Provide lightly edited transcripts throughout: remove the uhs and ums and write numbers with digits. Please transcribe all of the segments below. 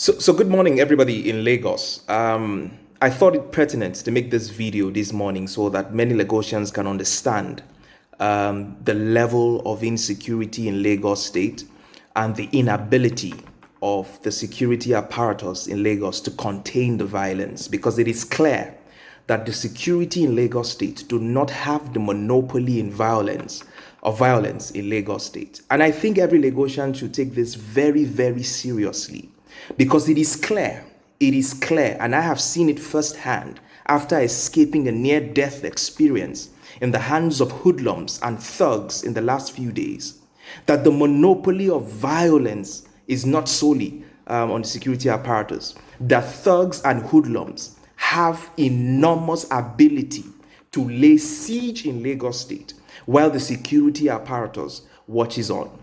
So good morning, everybody in Lagos. I thought it pertinent to make this video this morning so that many Lagosians can understand the level of insecurity in Lagos State and the inability of the security apparatus in Lagos to contain the violence, because it is clear that the security in Lagos State do not have the monopoly in violence in Lagos State. And I think every Lagosian should take this very, very seriously. Because it is clear, and I have seen it firsthand after escaping a near-death experience in the hands of hoodlums and thugs in the last few days, that the monopoly of violence is not solely on the security apparatus. That thugs and hoodlums have enormous ability to lay siege in Lagos State while the security apparatus watches on.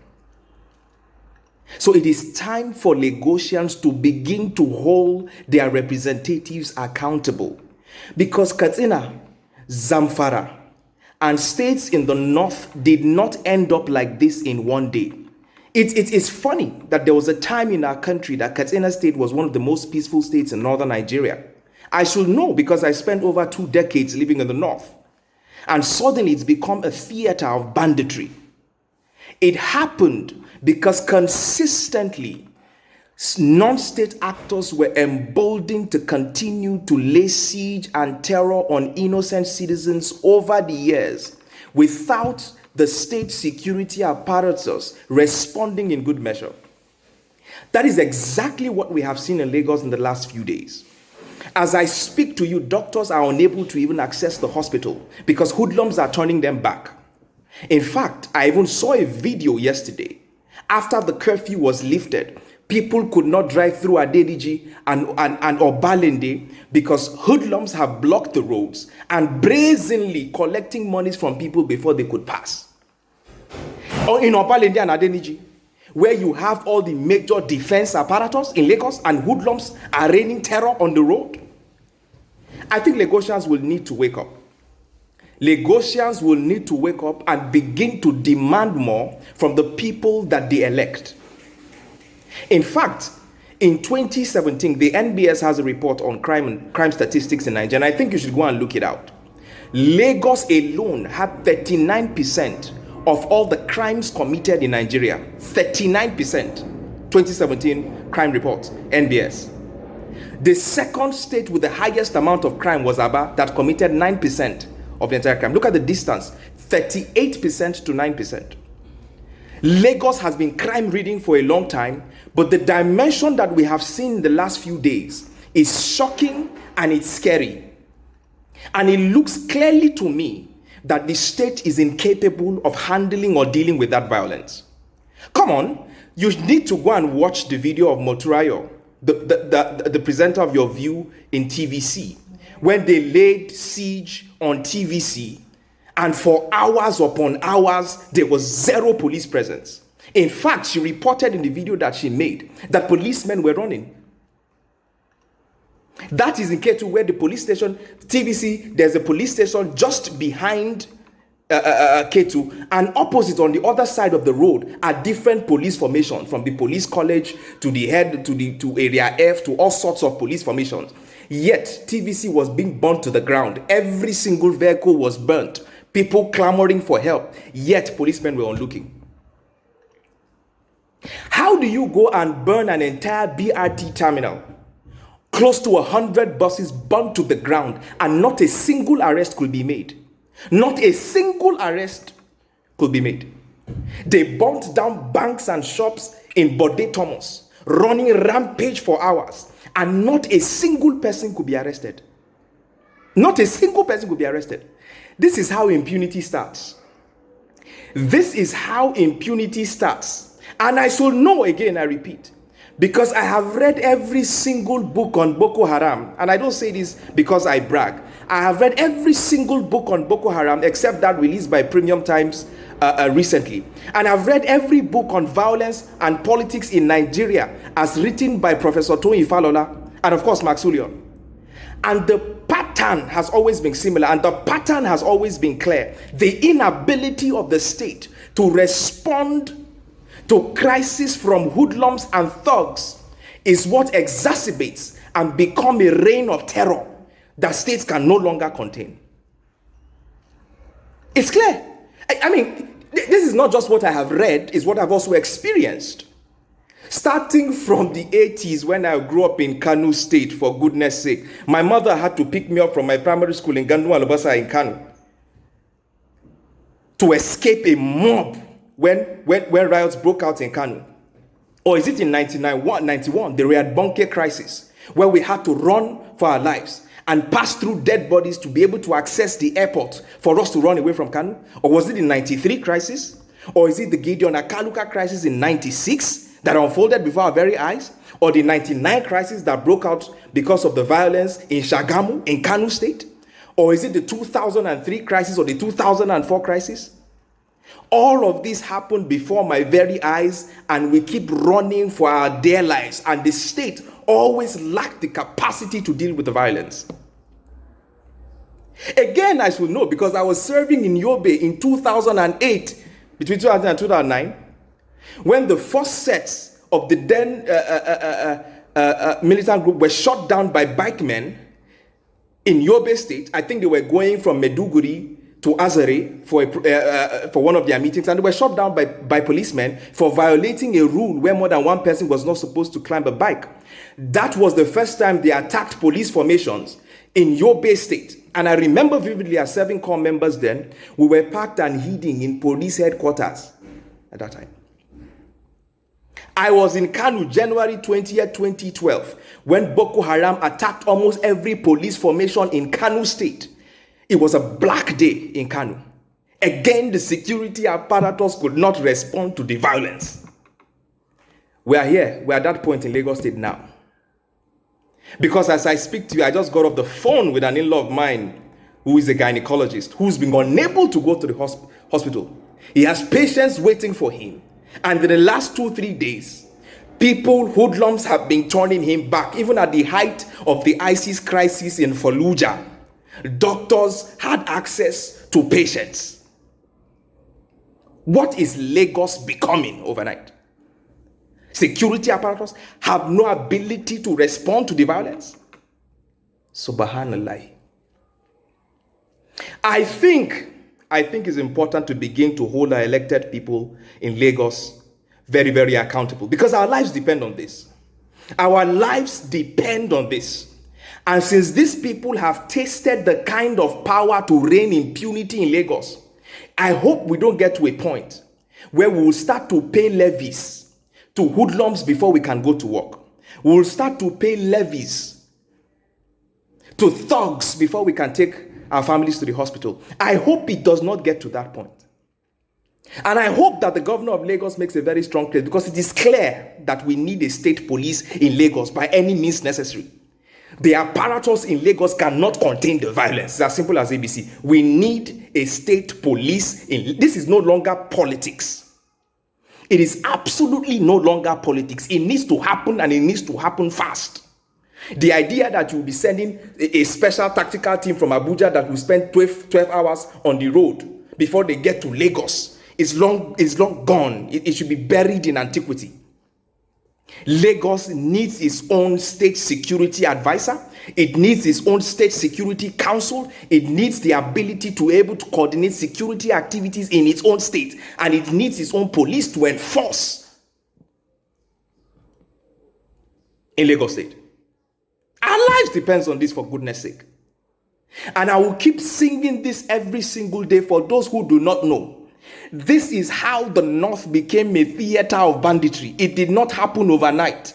So it is time for Lagosians to begin to hold their representatives accountable, because Katsina, Zamfara, and states in the north did not end up like this in one day. It is funny that there was a time in our country that Katsina State was one of the most peaceful states in northern Nigeria. I should know because I spent over 2 decades living in the north. And suddenly it's become a theater of banditry. It happened because consistently non-state actors were emboldened to continue to lay siege and terror on innocent citizens over the years without the state security apparatus responding in good measure. That is exactly what we have seen in Lagos in the last few days. As I speak to you, doctors are unable to even access the hospital because hoodlums are turning them back. In fact, I even saw a video yesterday. After the curfew was lifted, people could not drive through Adeliji and Obalende because hoodlums have blocked the roads and brazenly collecting monies from people before they could pass. Or in Obalende and Adeliji, where you have all the major defense apparatus in Lagos and hoodlums are raining terror on the road. I think Lagosians will need to wake up. Lagosians will need to wake up and begin to demand more from the people that they elect. In fact, in 2017, the NBS has a report on crime statistics in Nigeria, and I think you should go and look it out. Lagos alone had 39% of all the crimes committed in Nigeria. 39%. 2017 crime report, NBS. The second state with the highest amount of crime was Aba, that committed 9% of the entire crime. Look at the distance, 38% to 9%. Lagos has been crime ridden for a long time, but the dimension that we have seen in the last few days is shocking and it's scary. And it looks clearly to me that the state is incapable of handling or dealing with that violence. Come on, you need to go and watch the video of Moturayo, the presenter of Your View in TVC, when they laid siege on TVC, and for hours upon hours, there was zero police presence. In fact, she reported in the video that she made that policemen were running. That is in Ketu, where the police station, TVC, there's a police station just behind Ketu, and opposite on the other side of the road are different police formations, from the police college to the head to area F to all sorts of police formations. Yet, TVC was being burnt to the ground. Every single vehicle was burnt. People clamoring for help. Yet, policemen were onlooking. How do you go and burn an entire BRT terminal? Close to 100 buses burnt to the ground, and not a single arrest could be made. Not a single arrest could be made. They burnt down banks and shops in Bode Thomas, running rampage for hours. And not a single person could be arrested. Not a single person could be arrested. This is how impunity starts. This is how impunity starts. And I should know, again, I repeat, because I have read every single book on Boko Haram. And I don't say this because I brag. I have read every single book on Boko Haram except that released by Premium Times recently. And I've read every book on violence and politics in Nigeria as written by Professor Tony Falola and of course Max Ulion. And the pattern has always been similar, and the pattern has always been clear. The inability of the state to respond to crisis from hoodlums and thugs is what exacerbates and become a reign of terror that states can no longer contain. It's clear. I mean, this is not just what I have read, it's what I've also experienced. Starting from the 80s, when I grew up in Kano State, for goodness sake, my mother had to pick me up from my primary school in Gandu and Lobasa in Kano to escape a mob when riots broke out in Kano. Or is it in 1991, the Riyadh Bonke crisis, where we had to run for our lives and pass through dead bodies to be able to access the airport for us to run away from Kano? Or was it the 93 crisis? Or is it the Gideon Akaluka crisis in 96 that unfolded before our very eyes? Or the 99 crisis that broke out because of the violence in Shagamu, in Kano State? Or is it the 2003 crisis or the 2004 crisis? All of this happened before my very eyes, and we keep running for our dear lives, and the state always lacked the capacity to deal with the violence. Again, I should know, because I was serving in Yobe in 2008, between 2000 and 2009, when the first sets of the then militant group were shot down by bikemen in Yobe State. I think they were going from Meduguri to Azare for one of their meetings, and they were shot down by policemen for violating a rule where more than one person was not supposed to climb a bike. That was the first time they attacked police formations in Yobe State. And I remember vividly, as serving corps members then, we were packed and hiding in police headquarters at that time. I was in Kano January 20th, 2012, when Boko Haram attacked almost every police formation in Kano State. It was a black day in Kano. Again, the security apparatus could not respond to the violence. We are here. We are at that point in Lagos State now. Because as I speak to you, I just got off the phone with an in-law of mine who is a gynecologist, who's been unable to go to the hospital. He has patients waiting for him. And in the last 2-3 days, hoodlums have been turning him back. Even at the height of the ISIS crisis in Fallujah, doctors had access to patients. What is Lagos becoming overnight? Security apparatus have no ability to respond to the violence. Subhanallah. I think it's important to begin to hold our elected people in Lagos very, very accountable, because our lives depend on this. Our lives depend on this. And since these people have tasted the kind of power to reign impunity in Lagos, I hope we don't get to a point where we will start to pay levies to hoodlums before we can go to work. We will start to pay levies to thugs before we can take our families to the hospital. I hope it does not get to that point. And I hope that the governor of Lagos makes a very strong case, because it is clear that we need a state police in Lagos by any means necessary. The apparatus in Lagos cannot contain the violence. It's as simple as ABC. We need a state police. This is no longer politics. It is absolutely no longer politics. It needs to happen, and it needs to happen fast. The idea that you'll be sending a special tactical team from Abuja that will spend 12 hours on the road before they get to Lagos is long gone. It should be buried in antiquity. Lagos needs its own state security advisor. It needs its own state security council. It needs the ability to be able to coordinate security activities in its own state. And it needs its own police to enforce in Lagos State. Our lives depends on this, for goodness sake. And I will keep singing this every single day for those who do not know. This is how the North became a theater of banditry. It did not happen overnight.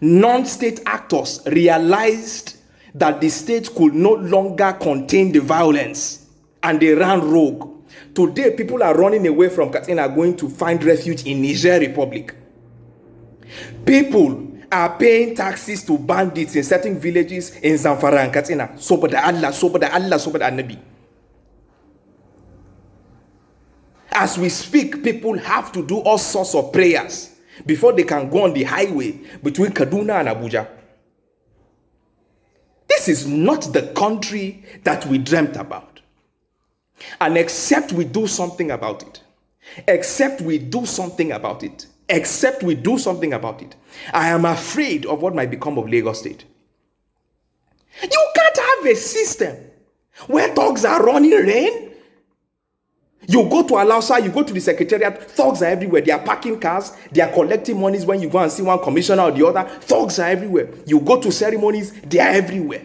Non-state actors realized that the state could no longer contain the violence, and they ran rogue. Today, people are running away from Katsina, going to find refuge in Niger Republic. People are paying taxes to bandits in certain villages in Zamfara and Katsina. Sobada Allah, Sobada Allah, Sobada Nabi. As we speak, people have to do all sorts of prayers before they can go on the highway between Kaduna and Abuja. This is not the country that we dreamt about. And except we do something about it, except we do something about it. I am afraid of what might become of Lagos State. You can't have a system where thugs are running rain. You go to Alausa, you go to the secretariat, thugs are everywhere. They are parking cars, they are collecting monies when you go and see one commissioner or the other. Thugs are everywhere. You go to ceremonies, they are everywhere.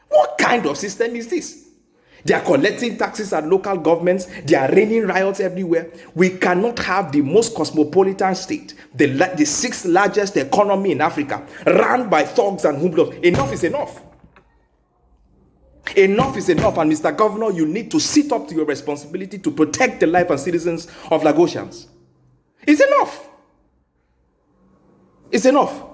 What kind of system is this? They are collecting taxes at local governments. They are raining riots everywhere. We cannot have the most cosmopolitan state, the sixth largest economy in Africa, run by thugs and hoodlums. Enough is enough. Enough is enough, and Mr. Governor, you need to sit up to your responsibility to protect the life and citizens of Lagosians. It's enough. It's enough.